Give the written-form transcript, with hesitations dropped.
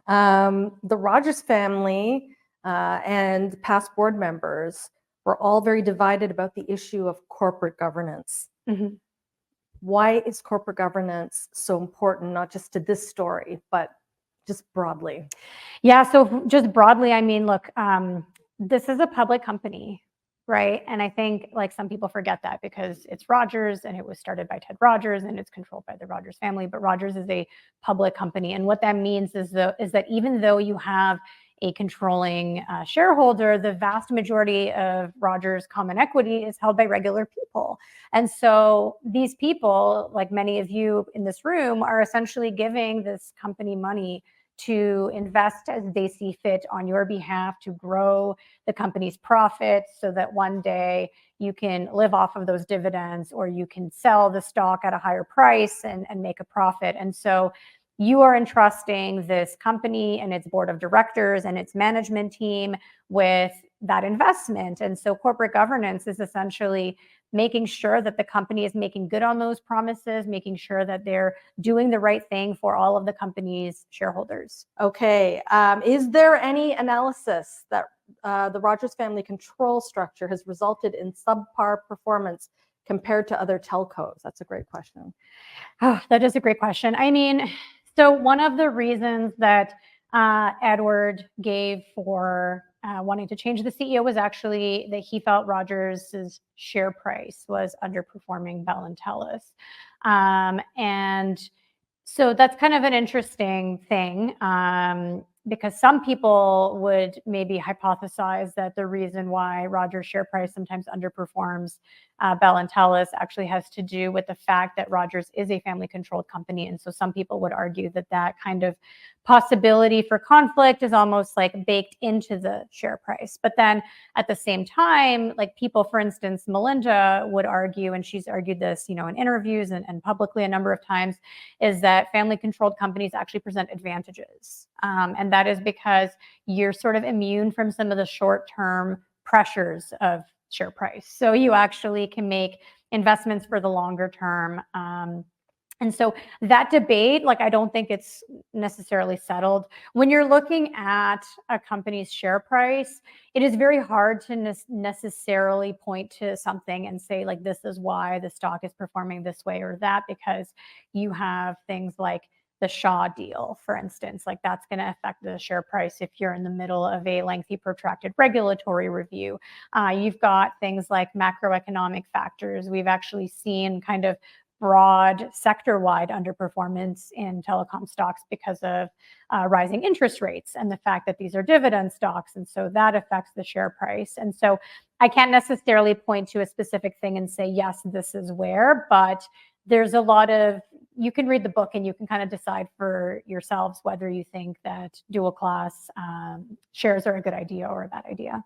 The Rogers family and past board members were all very divided about the issue of corporate governance. Mm-hmm. Why is corporate governance so important, not just to this story, but just broadly? Yeah, so just broadly, I mean, look, this is a public company, right? And I think like some people forget that because it's Rogers and it was started by Ted Rogers and it's controlled by the Rogers family, but Rogers is a public company. And what that means is that even though you have a controlling shareholder, the vast majority of Rogers common equity is held by regular people. And so these people, like many of you in this room, are essentially giving this company money to invest as they see fit on your behalf to grow the company's profits so that one day you can live off of those dividends or you can sell the stock at a higher price and make a profit. And so you are entrusting this company and its board of directors and its management team with that investment. And so corporate governance is essentially making sure that the company is making good on those promises, making sure that they're doing the right thing for all of the company's shareholders. Okay. Is there any analysis that the Rogers family control structure has resulted in subpar performance compared to other telcos? That's a great question. Oh, that is a great question. I mean, so one of the reasons that Edward gave for wanting to change the CEO was actually that he felt Rogers' share price was underperforming Bell and Telus. And so that's kind of an interesting thing because some people would maybe hypothesize that the reason why Rogers' share price sometimes underperforms Bell and Telus actually has to do with the fact that Rogers is a family-controlled company. And so some people would argue that that kind of possibility for conflict is almost like baked into the share price. But then at the same time, like people, for instance, Melinda would argue, and she's argued this, you know, in interviews and publicly a number of times, is that family-controlled companies actually present advantages. And that is because you're sort of immune from some of the short-term pressures of share price. So you actually can make investments for the longer term. And so that debate, like, I don't think it's necessarily settled. When you're looking at a company's share price, it is very hard to necessarily point to something and say, like, this is why the stock is performing this way or that, because you have things like the Shaw deal, for instance, like that's going to affect the share price if you're in the middle of a lengthy, protracted regulatory review. You've got things like macroeconomic factors. We've actually seen kind of broad sector-wide underperformance in telecom stocks because of rising interest rates and the fact that these are dividend stocks. And so that affects the share price. And so I can't necessarily point to a specific thing and say, yes, this is where, but there's a lot of, you can read the book and you can kind of decide for yourselves whether you think that dual class shares are a good idea or a bad idea.